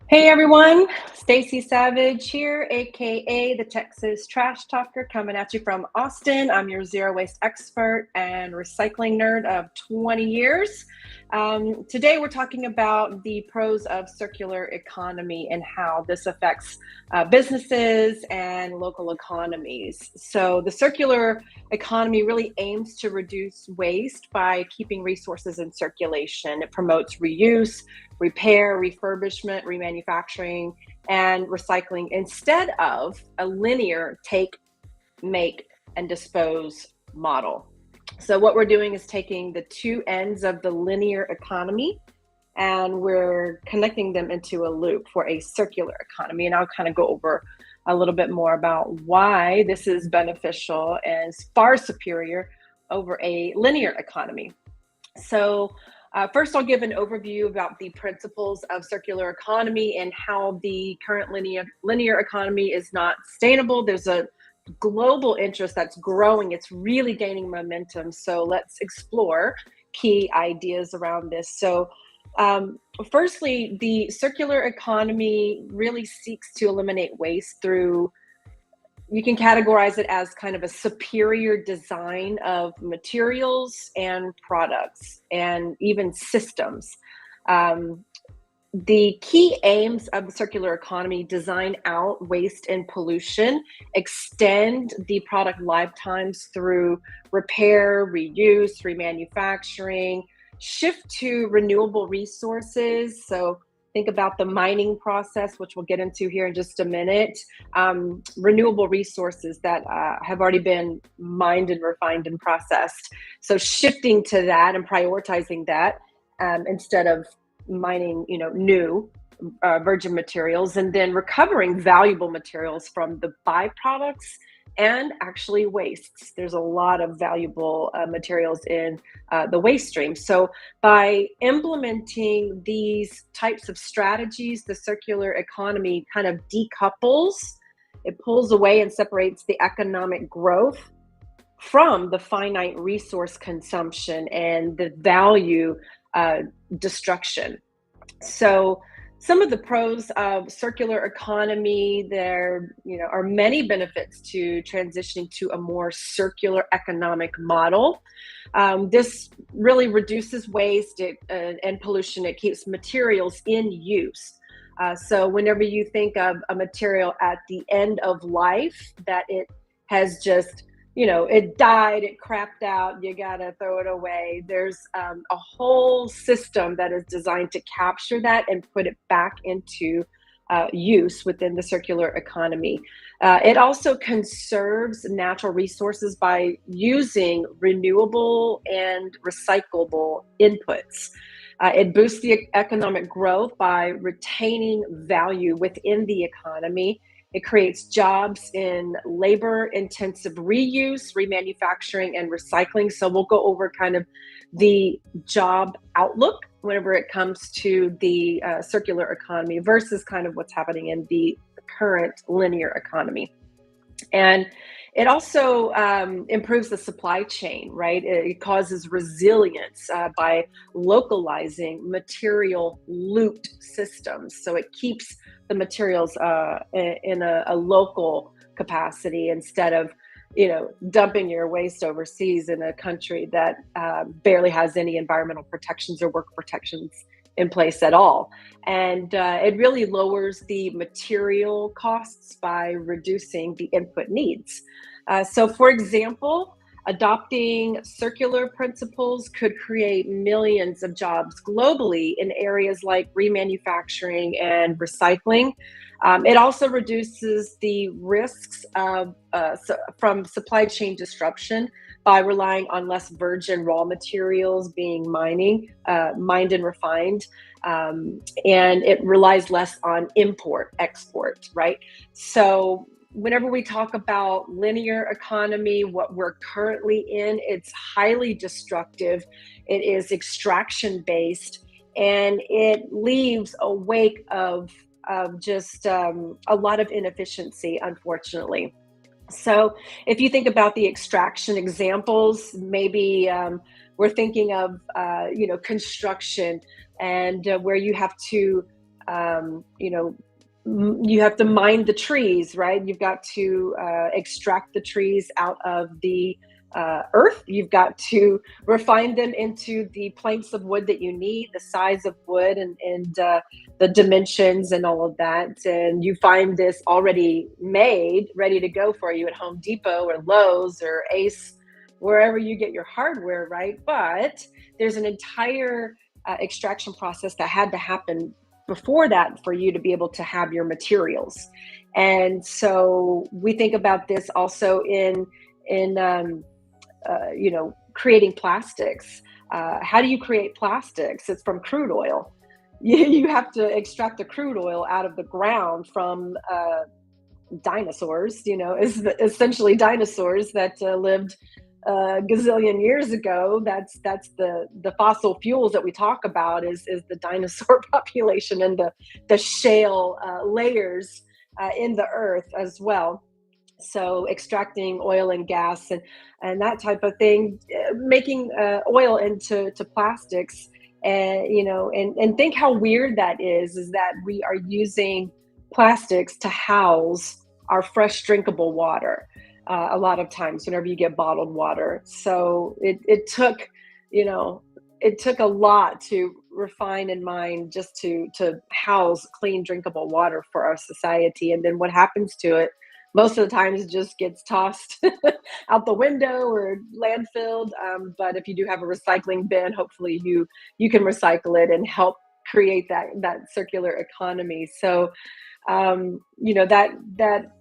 Hey everyone, Stacy Savage here, aka the Texas Trash Talker, coming at you from Austin. I'm your zero waste expert and recycling nerd of 20 years. Today we're talking about the pros of circular economy and how this affects businesses and local economies. So the circular economy really aims to reduce waste by keeping resources in circulation. It promotes reuse, repair, refurbishment, remanufacturing, and recycling instead of a linear take, make, and dispose model. So what we're doing is taking the two ends of the linear economy and we're connecting them into a loop for a circular economy. And I'll kind of go over a little bit more about why this is beneficial and far superior over a linear economy. So first, I'll give an overview about the principles of circular economy and how the current linear economy is not sustainable. There's a global interest that's growing. It's really gaining momentum. So let's explore key ideas around this. So firstly, the circular economy really seeks to eliminate waste through, you can categorize it as kind of a superior design of materials and products and even systems. The key aims of the circular economy: design out waste and pollution, extend the product lifetimes through repair, reuse, remanufacturing, shift to renewable resources. So think about the mining process, which we'll get into here in just a minute. Renewable resources that have already been mined and refined and processed. So shifting to that and prioritizing that instead of mining, new virgin materials, and then recovering valuable materials from the byproducts and actually wastes. There's a lot of valuable materials in the waste stream. So by implementing these types of strategies, the circular economy kind of decouples, it pulls away and separates the economic growth from the finite resource consumption and the value destruction. So some of the pros of circular economy, there are many benefits to transitioning to a more circular economic model. This really reduces waste and pollution. It keeps materials in use. So whenever you think of a material at the end of life, that it has just it died, it crapped out, you gotta throw it away. There's a whole system that is designed to capture that and put it back into use within the circular economy. It also conserves natural resources by using renewable and recyclable inputs. It boosts the economic growth by retaining value within the economy. It creates jobs in labor-intensive reuse, remanufacturing, and recycling. So we'll go over kind of the job outlook whenever it comes to the circular economy versus kind of what's happening in the current linear economy. And it also improves the supply chain, right? It causes resilience by localizing material loop systems. So it keeps the materials in a local capacity instead of, dumping your waste overseas in a country that barely has any environmental protections or work protections in place at all. And it really lowers the material costs by reducing the input needs. So for example, adopting circular principles could create millions of jobs globally in areas like remanufacturing and recycling. It also reduces the risks of from supply chain disruption by relying on less virgin raw materials being mined and refined, and it relies less on export, right? So whenever we talk about linear economy, what we're currently in, it's highly destructive. It is extraction based, and it leaves a wake of just a lot of inefficiency, unfortunately. So if you think about the extraction examples, maybe we're thinking of, construction and where you have to You know, you have to mine the trees, right? You've got to extract the trees out of the earth. You've got to refine them into the planks of wood that you need, the size of wood, and the dimensions and all of that. And you find this already made, ready to go for you at Home Depot or Lowe's or Ace, wherever you get your hardware, right? But there's an entire extraction process that had to happen before that for you to be able to have your materials. And so we think about this also in creating plastics. How do you create plastics? It's from crude oil. You have to extract the crude oil out of the ground from dinosaurs. Is essentially dinosaurs that lived a gazillion years ago. That's the fossil fuels that we talk about is the dinosaur population and the shale layers in the earth as well. So extracting oil and gas and that type of thing, making oil into plastics, and think how weird that is that we are using plastics to house our fresh drinkable water a lot of times whenever you get bottled water. So it took a lot to refine and mine just to house clean drinkable water for our society. And then what happens to it most of the times it just gets tossed out the window or landfilled. But if you do have a recycling bin, hopefully you can recycle it and help create that circular economy. So that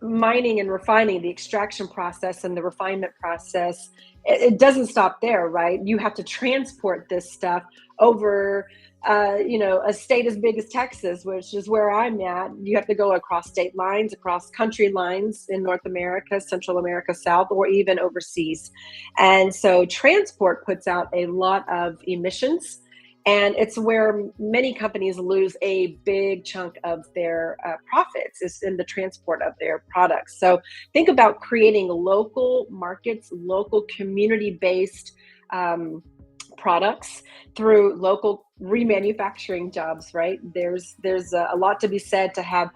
mining and refining, the extraction process and the refinement process, it doesn't stop there, right? You have to transport this stuff over a state as big as Texas, which is where I'm at. You have to go across state lines, across country lines in North America, Central America, South, or even overseas. And so transport puts out a lot of emissions. And it's where many companies lose a big chunk of their profits is in the transport of their products. So think about creating local markets, local community-based products through local remanufacturing jobs, right? There's a lot to be said to have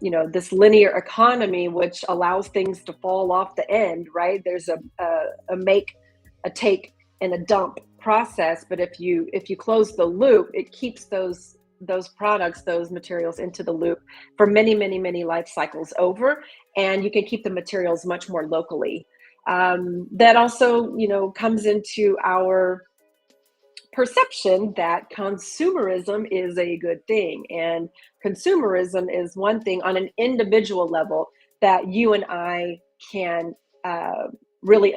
this linear economy, which allows things to fall off the end, right? There's a make, a take, and a dump process, but if you close the loop, it keeps those products, those materials into the loop for many, many, many life cycles over, and you can keep the materials much more locally. That also, comes into our perception that consumerism is a good thing, and consumerism is one thing on an individual level that you and I can really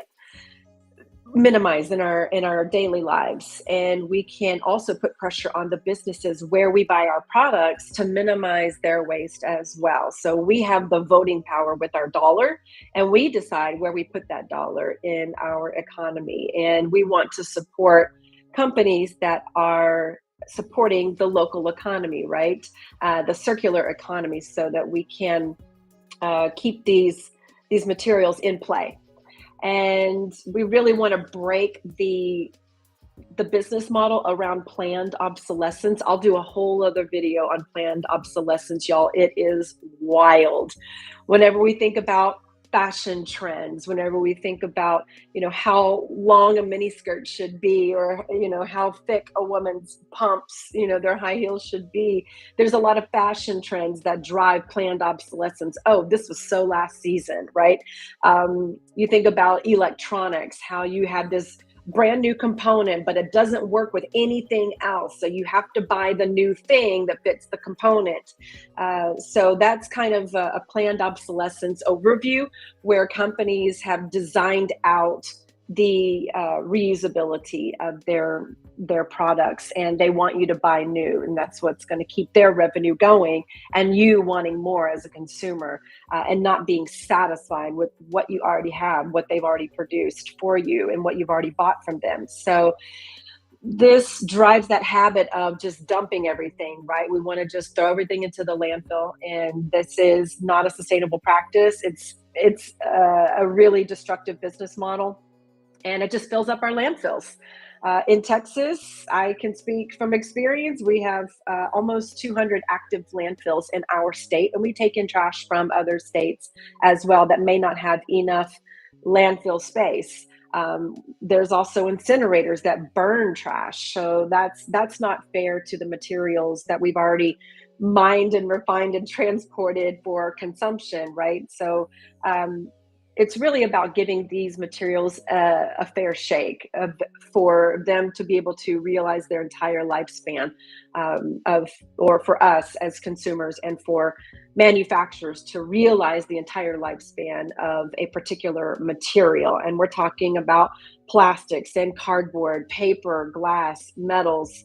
minimize in our daily lives. And we can also put pressure on the businesses where we buy our products to minimize their waste as well. So we have the voting power with our dollar, and we decide where we put that dollar in our economy. And we want to support companies that are supporting the local economy, right? The circular economy, so that we can keep these materials in play. And we really want to break the business model around planned obsolescence. I'll do a whole other video on planned obsolescence, y'all. It is wild. Whenever we think about fashion trends, whenever we think about, how long a miniskirt should be, or, how thick a woman's pumps, their high heels should be, there's a lot of fashion trends that drive planned obsolescence. Oh, this was so last season, right? You think about electronics, how you have this brand new component, but it doesn't work with anything else. So you have to buy the new thing that fits the component. So that's kind of a planned obsolescence overview, where companies have designed out the reusability of their products, and they want you to buy new, and that's what's going to keep their revenue going, and you wanting more as a consumer, and not being satisfied with what you already have, what they've already produced for you, and what you've already bought from them. So this drives that habit of just dumping everything, right? We want to just throw everything into the landfill, and this is not a sustainable practice. It's a really destructive business model, and it just fills up our landfills. In Texas, I can speak from experience. We have almost 200 active landfills in our state, and we take in trash from other states as well that may not have enough landfill space. There's also incinerators that burn trash, so that's not fair to the materials that we've already mined and refined and transported for consumption, right? So um, it's really about giving these materials a fair shake for them to be able to realize their entire lifespan of, or for us as consumers and for manufacturers to realize the entire lifespan of a particular material. And we're talking about plastics and cardboard, paper, glass, metals,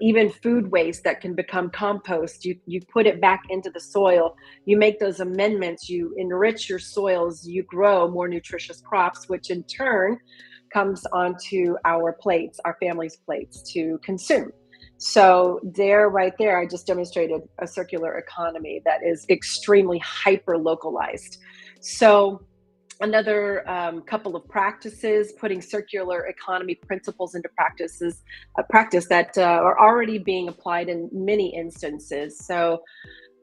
even food waste that can become compost. You put it back into the soil, you make those amendments, you enrich your soils, you grow more nutritious crops, which in turn comes onto our plates, our families' plates to consume. So there, right there, I just demonstrated a circular economy that is extremely hyper localized. So another couple of practices, putting circular economy principles into practices, a practice that are already being applied in many instances. So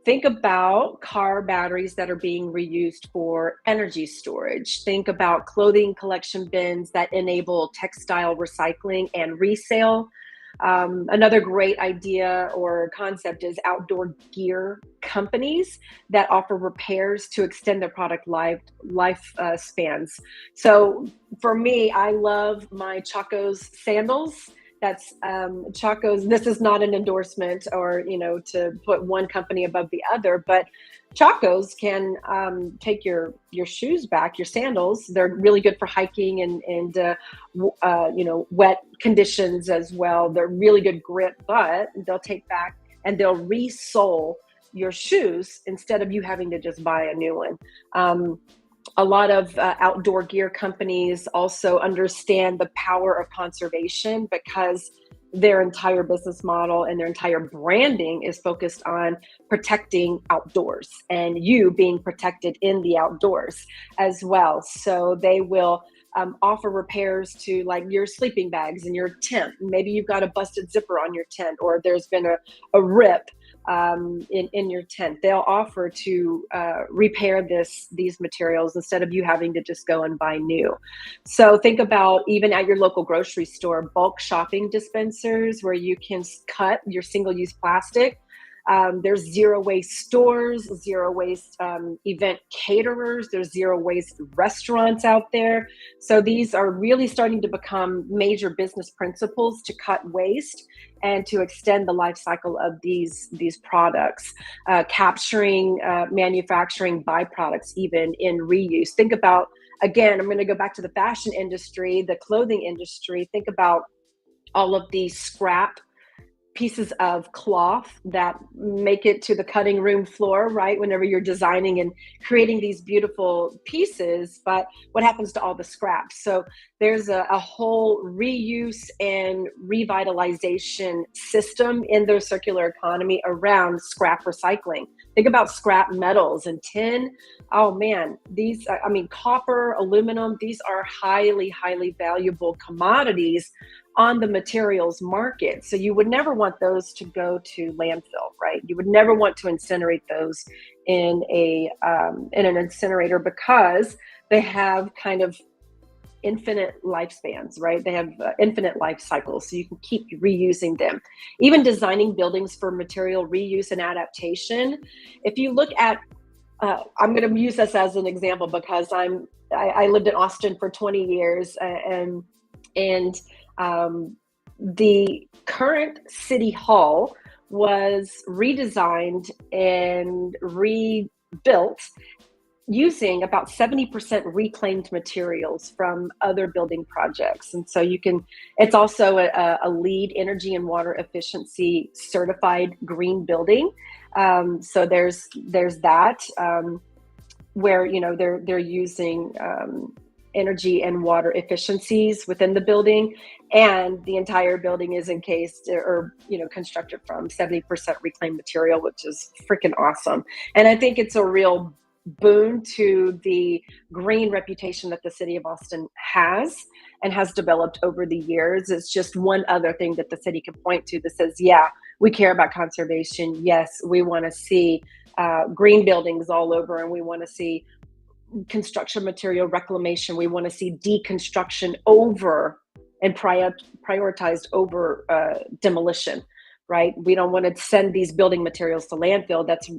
think about car batteries that are being reused for energy storage. Think about clothing collection bins that enable textile recycling and resale. Another great idea or concept is outdoor gear companies that offer repairs to extend their product life spans. So for me, I love my Chaco's sandals. That's Chaco's. This is not an endorsement or to put one company above the other, but Chaco's can take your shoes back, your sandals. They're really good for hiking and wet conditions as well. They're really good grip, but they'll take back and they'll re-sole your shoes instead of you having to just buy a new one. A lot of outdoor gear companies also understand the power of conservation because their entire business model and their entire branding is focused on protecting outdoors and you being protected in the outdoors as well. So they will offer repairs to like your sleeping bags in your tent. Maybe you've got a busted zipper on your tent, or there's been a rip in your tent. They'll offer to repair these materials instead of you having to just go and buy new. So think about even at your local grocery store, bulk shopping dispensers where you can cut your single-use plastic. There's zero waste stores, zero waste event caterers, there's zero waste restaurants out there. So these are really starting to become major business principles to cut waste and to extend the life cycle of these products, capturing manufacturing byproducts even in reuse. Think about, again, I'm going to go back to the fashion industry, the clothing industry. Think about all of these scrap pieces of cloth that make it to the cutting room floor, right? Whenever you're designing and creating these beautiful pieces, but what happens to all the scraps? So there's a whole reuse and revitalization system in the circular economy around scrap recycling. Think about scrap metals and tin. Oh man, copper, aluminum, these are highly, highly valuable commodities on the materials market. So you would never want those to go to landfill, right? You would never want to incinerate those in an incinerator because they have kind of infinite lifespans, right? They have infinite life cycles, so you can keep reusing them. Even designing buildings for material reuse and adaptation. If you look at, I'm going to use this as an example because I lived in Austin for 20 years and the current city hall was redesigned and rebuilt using about 70% reclaimed materials from other building projects. And so it's also a LEED energy and water efficiency certified green building. So there's that where, they're using energy and water efficiencies within the building, and the entire building is encased or constructed from 70% reclaimed material, which is freaking awesome. And I think it's a real boon to the green reputation that the city of Austin has and has developed over the years. It's just one other thing that the city can point to that says, yeah, we care about conservation. Yes, we want to see green buildings all over, and we want to see construction material reclamation. We want to see deconstruction over and prioritized over demolition, right? We don't want to send these building materials to landfill. That's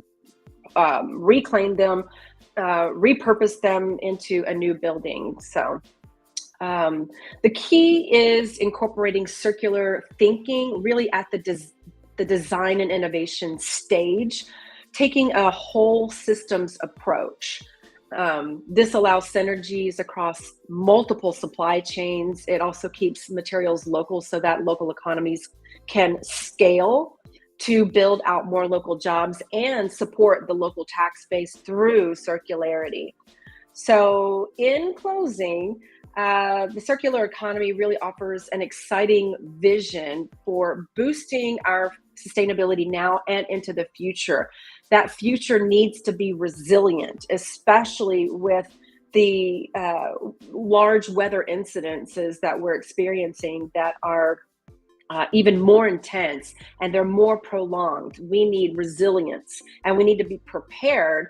reclaim them, repurpose them into a new building. So the key is incorporating circular thinking really at the design and innovation stage, taking a whole systems approach. This allows synergies across multiple supply chains. It also keeps materials local so that local economies can scale to build out more local jobs and support the local tax base through circularity. So, in closing, the circular economy really offers an exciting vision for boosting our sustainability now and into the future. That future needs to be resilient, especially with the large weather incidences that we're experiencing that are even more intense and they're more prolonged. We need resilience, and we need to be prepared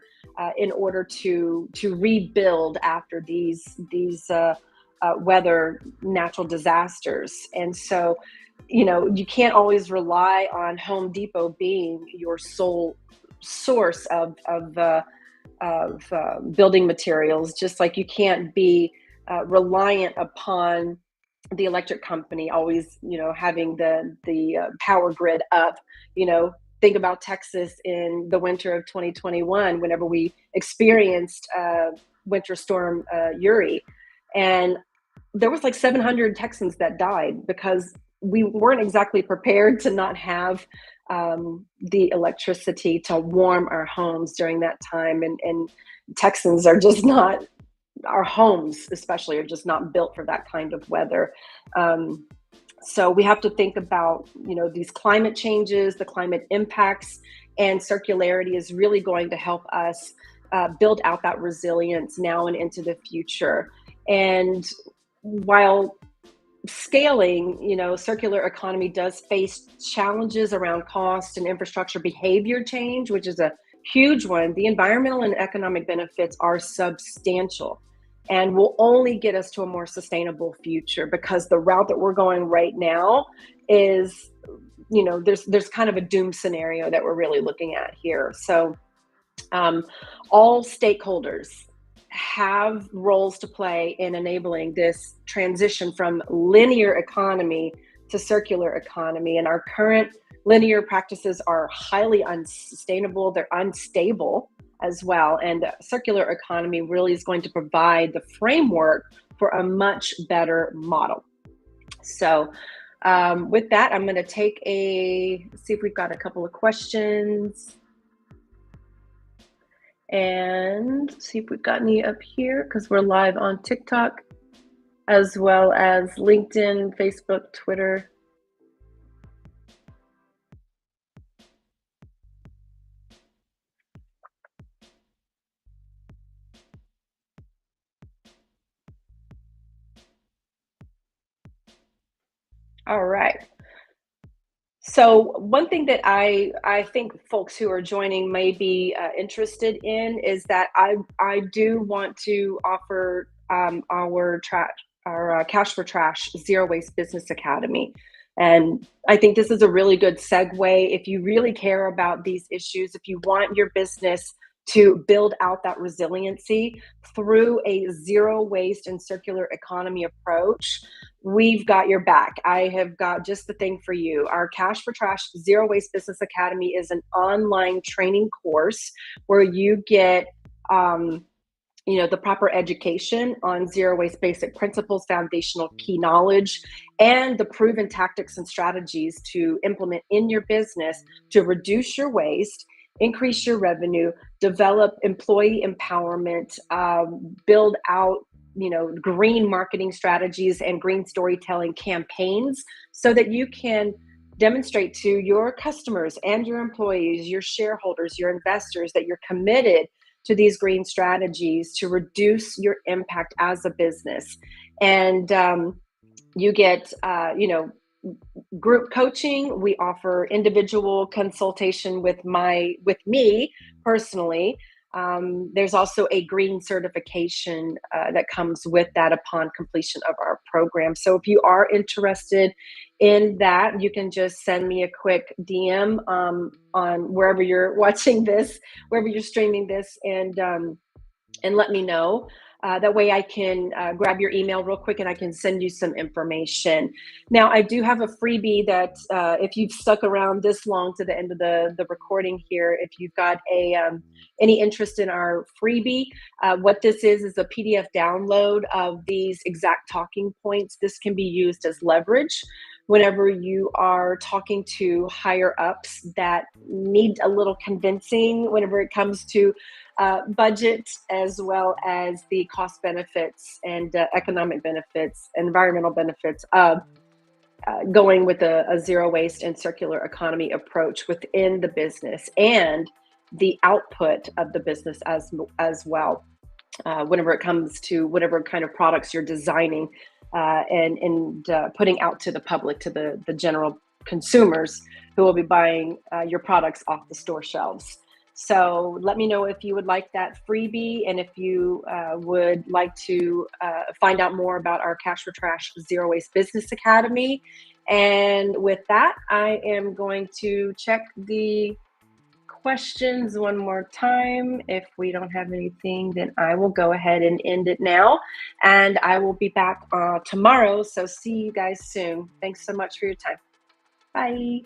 in order to rebuild after these weather natural disasters. And so, you can't always rely on Home Depot being your sole source of building materials, just like you can't be reliant upon the electric company always, having the power grid up. Think about Texas in the winter of 2021, whenever we experienced Winter Storm Uri, and there was like 700 Texans that died because we weren't exactly prepared to not have the electricity to warm our homes during that time. And Texans are just not, our homes especially are just not built for that kind of weather. So we have to think about, these climate changes, the climate impacts, and circularity is really going to help us build out that resilience now and into the future. And while scaling, circular economy does face challenges around cost and infrastructure behavior change, which is a huge one. The environmental and economic benefits are substantial and will only get us to a more sustainable future, because the route that we're going right now is, there's kind of a doom scenario that we're really looking at here. So all stakeholders have roles to play in enabling this transition from linear economy to circular economy. And our current linear practices are highly unsustainable, they're unstable as well. And circular economy really is going to provide the framework for a much better model. So with that, I'm going to see if we've got a couple of questions and see if we've got any up here, because we're live on TikTok as well as LinkedIn, Facebook, Twitter. All right. So one thing that I think folks who are joining may be interested in is that I do want to offer our Cash for Trash Zero Waste Business Academy. And I think this is a really good segue. If you really care about these issues, if you want your business to build out that resiliency through a zero waste and circular economy approach, we've got your back. I have got just the thing for you. Our Cash for Trash Zero Waste Business Academy is an online training course where you get the proper education on zero waste basic principles, foundational key knowledge, and the proven tactics and strategies to implement in your business to reduce your waste, increase your revenue, develop employee empowerment, build out green marketing strategies and green storytelling campaigns, so that you can demonstrate to your customers and your employees, your shareholders, your investors, that you're committed to these green strategies to reduce your impact as a business. And you get, group coaching. We offer individual consultation with me personally. There's also a green certification that comes with that upon completion of our program. So if you are interested in that, you can just send me a quick DM on wherever you're watching this, wherever you're streaming this, and let me know. That way I can grab your email real quick and I can send you some information. Now, I do have a freebie that if you've stuck around this long to the end of the recording here, if you've got any interest in our freebie, what this is a PDF download of these exact talking points. This can be used as leverage whenever you are talking to higher ups that need a little convincing whenever it comes to budget, as well as the cost benefits and economic benefits, environmental benefits of going with a zero waste and circular economy approach within the business and the output of the business as well. Whenever it comes to whatever kind of products you're designing and putting out to the public, to the general consumers who will be buying your products off the store shelves. So let me know if you would like that freebie, and if you would like to find out more about our Cash for Trash Zero Waste Business Academy. And with that, I am going to check the questions one more time. If we don't have anything, then I will go ahead and end it now. And I will be back tomorrow. So see you guys soon. Thanks so much for your time. Bye.